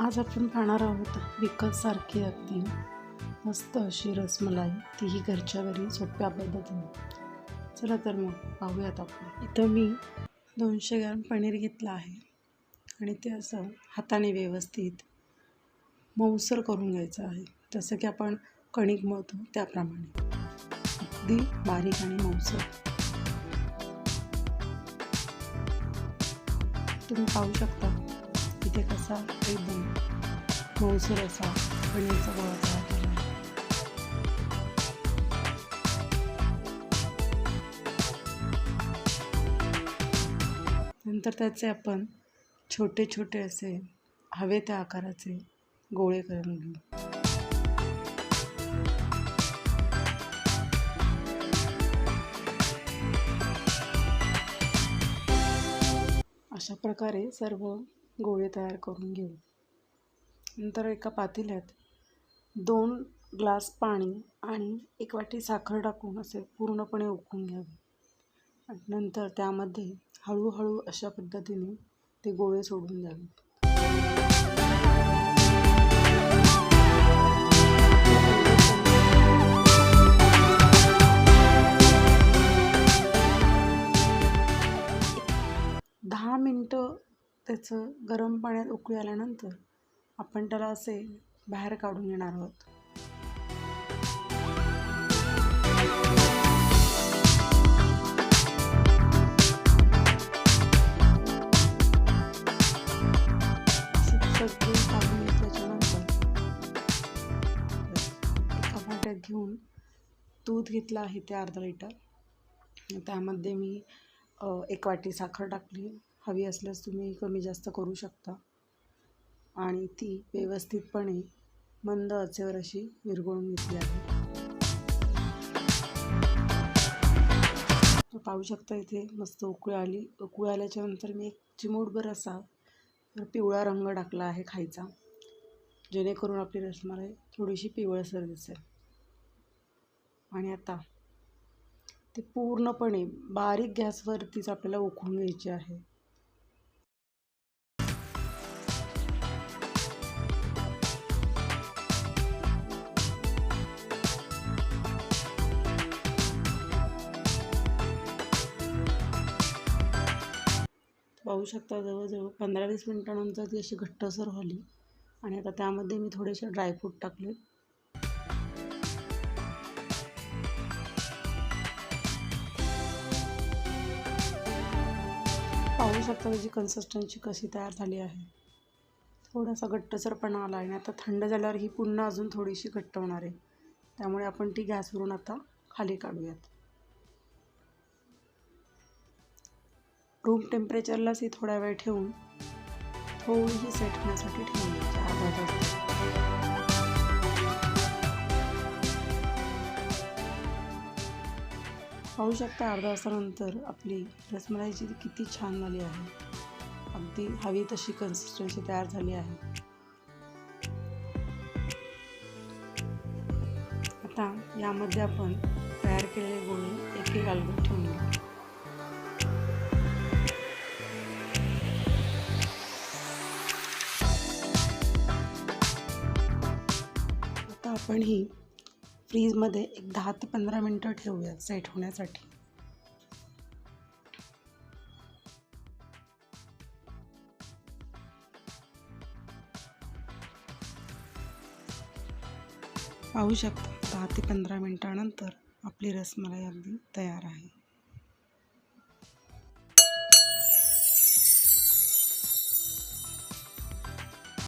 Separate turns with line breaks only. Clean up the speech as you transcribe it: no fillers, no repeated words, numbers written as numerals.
आज आपण पाहणार आहोत विकतसारखी अगदी मस्त अशी रसमलाई, तीही घरच्या घरी सोप्या पद्धतीने। चला तर मग पाहूयात आपण। इथं मी 200 ग्रॅम पनीर घेतलं आहे आणि ते असं हाताने व्यवस्थित मऊसर करून घ्यायचं आहे, जसं की आपण कणिक मळतो त्याप्रमाणे अगदी बारीक आणि मऊसर। तुम्ही पाहू शकता इथे कसा एकदम मऊसर असा पनीरचा गोळा तयार केला आहे। नंतर त्याचे आपण छोटे छोटे असे हवे त्या आकाराचे गोळे करून घेऊ। अशा प्रकारे सर्व गोळे तयार करून घेऊ। नंतर एका पातेल्यात 2 ग्लास पाणी आणि 1 वाटी साखर टाकून असे पूर्णपणे उकळून घ्यावे आणि नंतर त्यामध्ये हळूहळू अशा पद्धतीने ते गोळे सोडून द्यावे। 10 मिनिटं त्याचं गरम पाण्यात उकळी आल्यानंतर आपण त्याला असे बाहेर काढून घेणार आहोत। सगळे काढून घेतल्याच्यानंतर एका भांड्यात घेऊन दूध घेतलं आहे ते अर्धा लिटर। त्यामध्ये मी 1 वाटी साखर टाकली, हवी असल्यास तुम्ही कमी जास्त करू शकता आणि ती व्यवस्थितपणे मंद आचेवर अशी विरघळून घेतली आहे। पाहू शकता इथे मस्त उकळी आली। उकळी आल्याच्या नंतर मी 1 चिमूटभर असा पिवळा रंग टाकला आहे खायचा, जेणेकरून आपली रसमलाई थोडीशी पिवळसर दिसेल। आणि आता ते पूर्णपणे बारीक गॅसवरतीच आपल्याला उकळून घ्यायची आहे। पाहू शकता जवळजवळ 15-20 मिनिटांनंतर ती अशी घट्टसर झाली आणि आता त्यामध्ये मी थोडेसे ड्रायफ्रूट टाकले। पाहू शकता त्याची कन्सिस्टन्सी कशी तयार झाली आहे, थोडासा घट्टसरपणा आला आणि आता थंड झाल्यावर ही पुन्हा अजून थोडीशी घट्ट होणार आहे, त्यामुळे आपण ती गॅसवरून आता खाली काढूयात। रूम टेम्परेचरलाच ही थोडा वेळ ठेवून थोडीशी सेट होण्यासाठी ठेवून द्यायची, अर्धा तास। पाहू शकता अर्धा तासानंतर आपली रसमलाईची किती छान झाली आहे, अगदी हवी तशी कन्सिस्टन्सी तयार झाली आहे। आता यामध्ये आपण तयार केलेले गोळे एक एक अलगद ठेवून घेऊ। आता आपण ही फ्रीजमध्ये एक 10 ते 15 मिनिटं ठेवूया सेट होण्यासाठी। पाहू शकता 10 ते 15 मिनिटांनंतर आपली रसमलाई अगदी तयार आहे।